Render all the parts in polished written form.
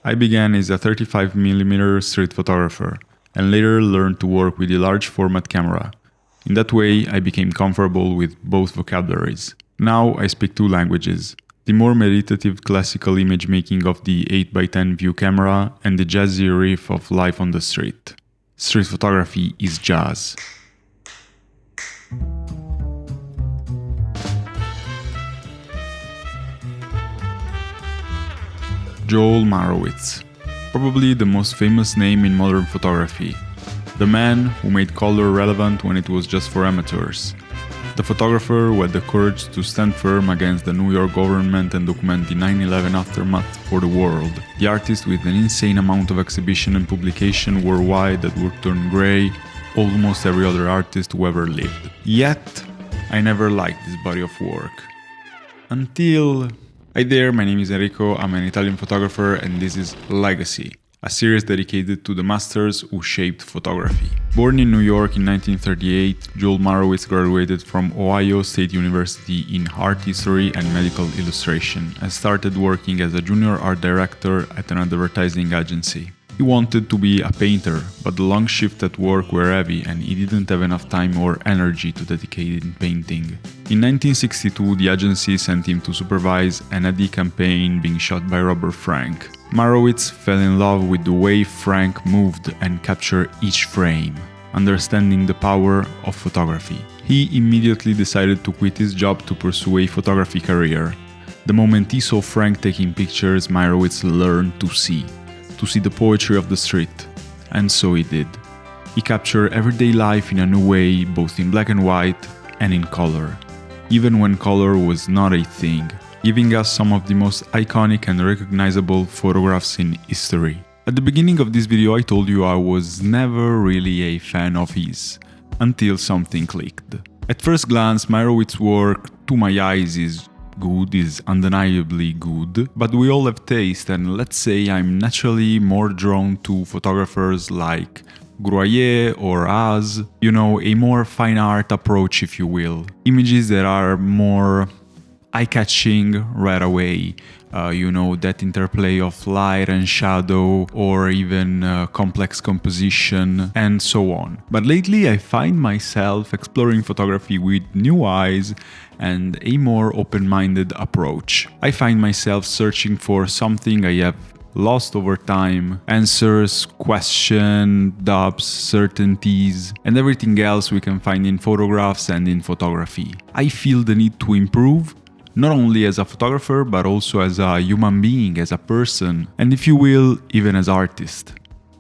I began as a 35mm street photographer and later learned to work with a large format camera. In that way, I became comfortable with both vocabularies. Now I speak two languages: the more meditative classical image making of the 8x10 view camera and the jazzy riff of life on the street. Street photography is jazz. Joel Meyerowitz, probably the most famous name in modern photography. The man who made color relevant when it was just for amateurs. The photographer who had the courage to stand firm against the New York government and document the 9/11 aftermath for the world. The artist with an insane amount of exhibition and publication worldwide that would turn grey almost every other artist who ever lived. Yet, I never liked this body of work. Until... Hi there, my name is Enrico, I'm an Italian photographer and this is Legacy, a series dedicated to the masters who shaped photography. Born in New York in 1938, Joel Meyerowitz graduated from Ohio State University in art history and medical illustration and started working as a junior art director at an advertising agency. He wanted to be a painter, but the long shifts at work were heavy and he didn't have enough time or energy to dedicate in painting. In 1962, the agency sent him to supervise an ad campaign being shot by Robert Frank. Meyerowitz fell in love with the way Frank moved and captured each frame, understanding the power of photography. He immediately decided to quit his job to pursue a photography career. The moment he saw Frank taking pictures, Meyerowitz learned to see the poetry of the street, and so he did. He captured everyday life in a new way, both in black and white and in color, even when color was not a thing, giving us some of the most iconic and recognizable photographs in history. At the beginning of this video I told you I was never really a fan of his, until something clicked. At first glance, Meyerowitz's work, to my eyes, is undeniably good, but we all have taste, and let's say I'm naturally more drawn to photographers like Gruyère or Haas, a more fine art approach, if you will. Images that are more eye-catching right away, that interplay of light and shadow, or even complex composition, and so on. But lately I find myself exploring photography with new eyes and a more open-minded approach. I find myself searching for something I have lost over time: answers, questions, doubts, certainties, and everything else we can find in photographs and in photography. I feel the need to improve, not only as a photographer, but also as a human being, as a person, and if you will, even as an artist.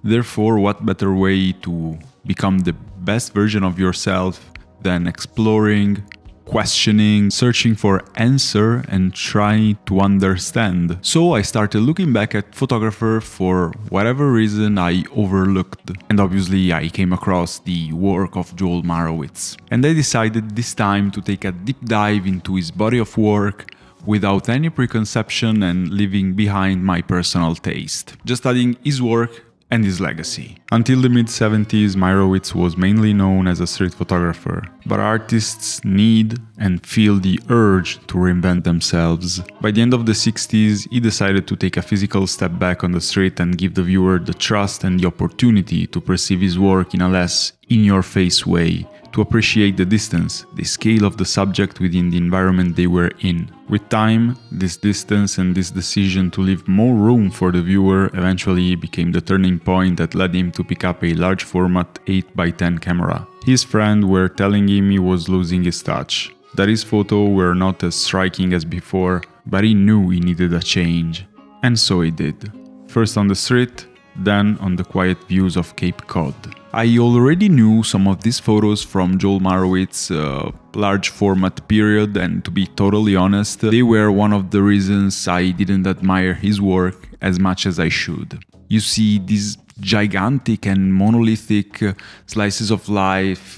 Therefore, what better way to become the best version of yourself than exploring, questioning, searching for answer, and trying to understand. So I started looking back at photographer for whatever reason I overlooked, and obviously I came across the work of Joel Meyerowitz. And I decided this time to take a deep dive into his body of work without any preconception and leaving behind my personal taste, just studying his work and his legacy. Until the mid-70s, Meyerowitz was mainly known as a street photographer, but artists need and feel the urge to reinvent themselves. By the end of the 60s, he decided to take a physical step back on the street and give the viewer the trust and the opportunity to perceive his work in a less in-your-face way, to appreciate the distance, the scale of the subject within the environment they were in. With time, this distance and this decision to leave more room for the viewer eventually became the turning point that led him to pick up a large format 8x10 camera. His friends were telling him he was losing his touch, that his photos were not as striking as before, but he knew he needed a change. And so he did. First on the street, then on the quiet views of Cape Cod. I already knew some of these photos from Joel Meyerowitz's large format period, and to be totally honest, they were one of the reasons I didn't admire his work as much as I should. You see, these gigantic and monolithic slices of life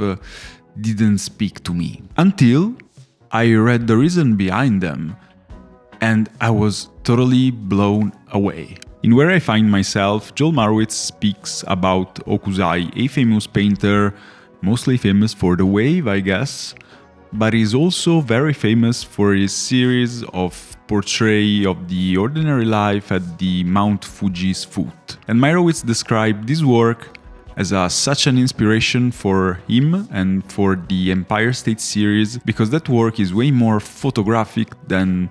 didn't speak to me. Until I read the reason behind them, and I was totally blown away. In Where I Find Myself, Joel Meyerowitz speaks about Hokusai, a famous painter, mostly famous for the wave, I guess, but he's also very famous for his series of portray of the ordinary life at the Mount Fuji's foot. And Meyerowitz described this work as such an inspiration for him and for the Empire State series, because that work is way more photographic than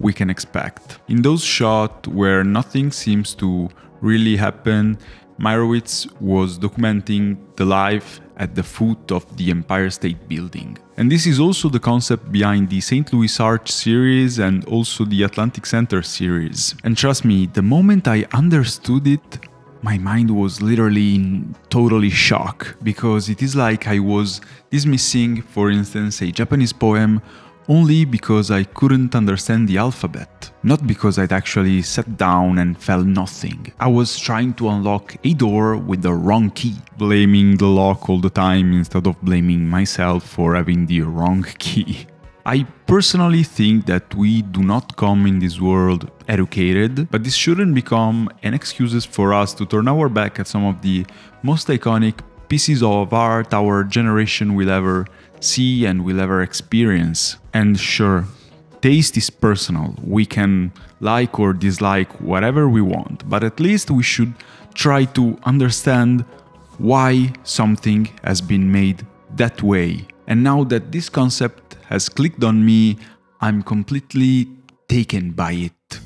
we can expect. In those shots where nothing seems to really happen, Meyerowitz was documenting the life at the foot of the Empire State Building. And this is also the concept behind the St. Louis Arch series and also the Atlantic Center series. And trust me, the moment I understood it, my mind was literally in totally shock, because it is like I was dismissing, for instance, a Japanese poem only because I couldn't understand the alphabet, not because I'd actually sat down and felt nothing. I was trying to unlock a door with the wrong key, blaming the lock all the time instead of blaming myself for having the wrong key. I personally think that we do not come in this world educated, but this shouldn't become an excuse for us to turn our back at some of the most iconic pieces of art our generation will ever see and will ever experience. And sure, taste is personal. We can like or dislike whatever we want, but at least we should try to understand why something has been made that way. And now that this concept has clicked on me, I'm completely taken by it.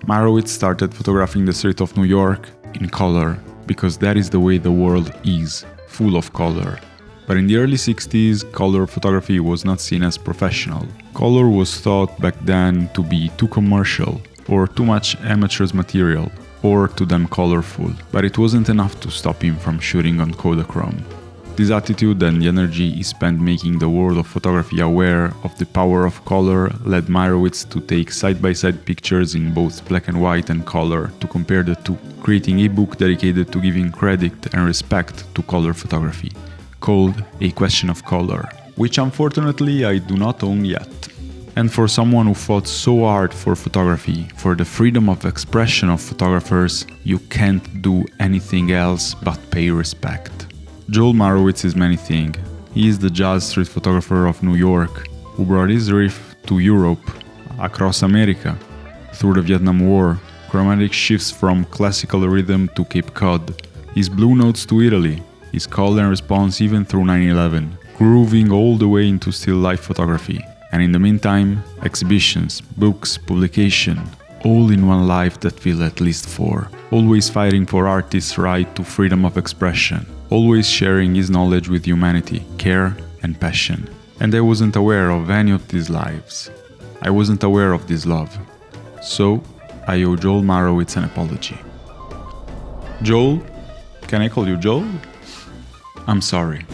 Meyerowitz started photographing the street of New York in color, because that is the way the world is, full of color. But in the early 60s, color photography was not seen as professional. Color was thought back then to be too commercial, or too much amateur's material, or too damn colorful. But it wasn't enough to stop him from shooting on Kodachrome. This attitude and the energy he spent making the world of photography aware of the power of color led Meyerowitz to take side-by-side pictures in both black and white and color to compare the two, creating a book dedicated to giving credit and respect to color photography, called A Question of Color, which unfortunately I do not own yet. And for someone who fought so hard for photography, for the freedom of expression of photographers, you can't do anything else but pay respect. Joel Meyerowitz is many things. He is the jazz street photographer of New York, who brought his riff to Europe, across America, through the Vietnam War, chromatic shifts from classical rhythm to Cape Cod, his blue notes to Italy, his call and response even through 9/11, grooving all the way into still life photography, and in the meantime, exhibitions, books, publication, all in one life that feel at least four, always fighting for artists' right to freedom of expression, always sharing his knowledge with humanity, care and passion. And I wasn't aware of any of these lives. I wasn't aware of this love. So, I owe Joel Meyerowitz an apology. Joel? Can I call you Joel? I'm sorry.